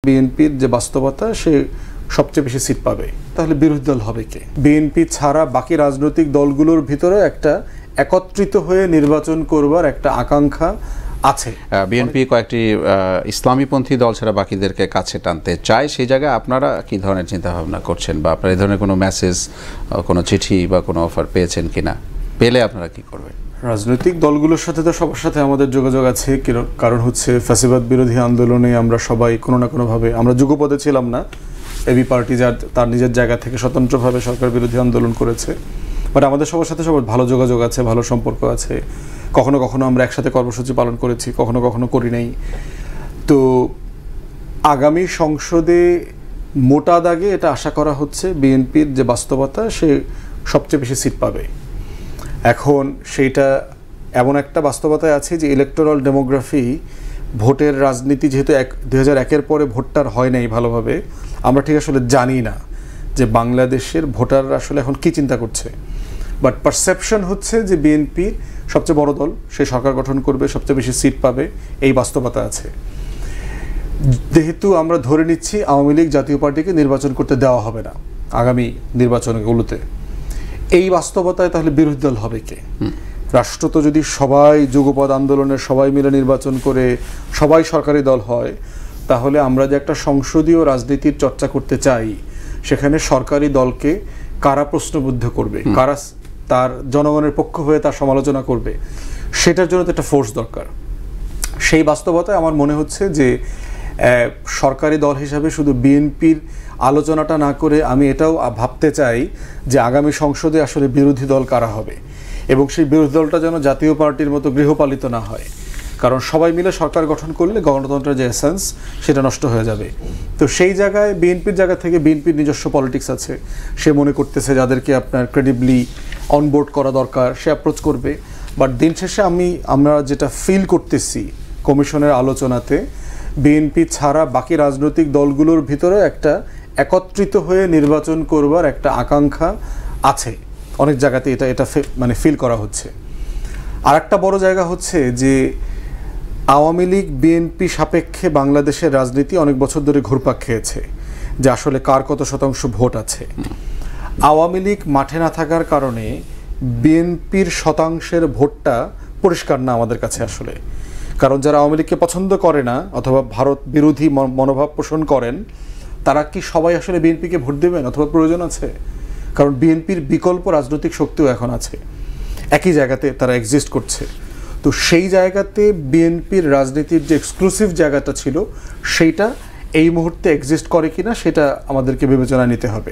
বিএনপির যে বাস্তবতা সে সবচেয়ে বেশি সিট পাবে, তাহলে বিরোধী দল হবে কে? বিএনপি ছাড়া বাকি রাজনৈতিক দলগুলোর ভিতরে একটা একত্রিত হয়ে নির্বাচন করবার একটা আকাঙ্ক্ষা আছে। বিএনপি কয়েকটি ইসলামীপন্থী দল ছাড়া বাকিদেরকে কাছে টানতে চায়, সেই জায়গায় আপনারা কি ধরনের চিন্তা ভাবনা করছেন, বা আপনারা এই ধরনের কোনো মেসেজ, কোনো চিঠি বা কোনো অফার পেয়েছেন কিনা? পেলে আপনারা কি করবেন? রাজনৈতিক দলগুলোর সাথে তো সবার সাথে আমাদের যোগাযোগ আছে, কারণ হচ্ছে ফ্যাসিবাদ বিরোধী আন্দোলনে আমরা সবাই কোনো না কোনোভাবে, আমরা যুগপদে ছিলাম না, এবি পার্টি যার তার নিজের জায়গা থেকে স্বতন্ত্রভাবে সরকার বিরোধী আন্দোলন করেছে, বাট আমাদের সবার সাথে সবার ভালো যোগাযোগ আছে, ভালো সম্পর্ক আছে। কখনো কখনো আমরা একসাথে কর্মসূচি পালন করেছি, কখনো কখনো করি নাই। তো আগামী সংসদে মোটা দাগে এটা আশা করা হচ্ছে বিএনপির যে বাস্তবতা সে সবচেয়ে বেশি সিট পাবে। এখন সেইটা এমন একটা বাস্তবতায় আছে যে ইলেকটোরাল ডেমোগ্রাফি, ভোটের রাজনীতি যেহেতু 2001-এর পরে ভোটটার হয় নাই ভালোভাবে, আমরা ঠিক আসলে জানি না যে বাংলাদেশের ভোটাররা আসলে এখন কী চিন্তা করছে। বাট পারসেপশন হচ্ছে যে বিএনপি সবচেয়ে বড় দল, সে সরকার গঠন করবে, সবচেয়ে বেশি সিট পাবে, এই বাস্তবতা আছে। যেহেতু আমরা ধরে নিচ্ছি আওয়ামী লীগ জাতীয় পার্টিকে নির্বাচন করতে দেওয়া হবে না আগামী নির্বাচনগুলোতে, এই বাস্তবতায় তাহলে বিরোধী দল হবে কে? রাষ্ট্র তো যদি সবাই যুগপৎ আন্দোলনের সবাই মিলে নির্বাচন করে সবাই সরকারি দল হয়, তাহলে আমরা যে একটা সংসদীয় রাজনীতির চর্চা করতে চাই, সেখানে সরকারি দলকে কারা প্রশ্নবুদ্ধ করবে, কারা তার জনগণের পক্ষ হয়ে তার সমালোচনা করবে, সেটার জন্য তো একটা ফোর্স দরকার। সেই বাস্তবতায় আমার মনে হচ্ছে যে সরকারি দল হিসাবে শুধু বিএনপির আলোচনাটা না করে আমি এটাও ভাবতে চাই যে আগামী সংসদে আসলে বিরোধী দল কারা হবে, এবং সেই বিরোধী দলটা যেন জাতীয় পার্টির মতো গৃহপালিত না হয়। কারণ সবাই মিলে সরকার গঠন করলে গণতন্ত্রের যে এসেন্স সেটা নষ্ট হয়ে যাবে। তো সেই জায়গায় বিএনপির জায়গা থেকে বিএনপির নিজস্ব পলিটিক্স আছে, সে মনে করতেছে যাদেরকে আপনার ক্রেডিবলি অনবোর্ড করা দরকার সে অ্যাপ্রোচ করবে। বাট দিন শেষে আমরা যেটা ফিল করতেছি কমিশনের আলোচনাতে, বিএনপি ছাড়া বাকি রাজনৈতিক দলগুলোর ভিতরে একটা একত্রিত হয়ে নির্বাচন করবার একটা আকাঙ্ক্ষা আছে, অনেক জায়গাতে এটা মানে ফিল করা হচ্ছে। আর একটা বড় জায়গা হচ্ছে যে আওয়ামী লীগ বিএনপি সাপেক্ষে বাংলাদেশের রাজনীতি অনেক বছর ধরে ঘুরপাক খেয়েছে যে আসলে কার কত শতাংশ ভোট আছে। আওয়ামী লীগ মাঠে না থাকার কারণে বিএনপির শতাংশের ভোটটা পরিষ্কার না আমাদের কাছে আসলে। কারণ যারা আওয়ামী লীগকে পছন্দ করে না অথবা ভারত বিরোধী মনোভাব পোষণ করেন, তারা কি সবাই আসলে বিএনপিকে ভোট দেবেন অথবা প্রয়োজন আছে? কারণ বিএনপির বিকল্প রাজনৈতিক শক্তিও এখন আছে, একই জায়গাতে তারা এক্সিস্ট করছে। তো সেই জায়গাতে বিএনপির রাজনীতির যে এক্সক্লুসিভ জায়গাটা ছিল সেইটা এই মুহূর্তে এক্সিস্ট করে কিনা সেটা আমাদেরকে বিবেচনায় নিতে হবে।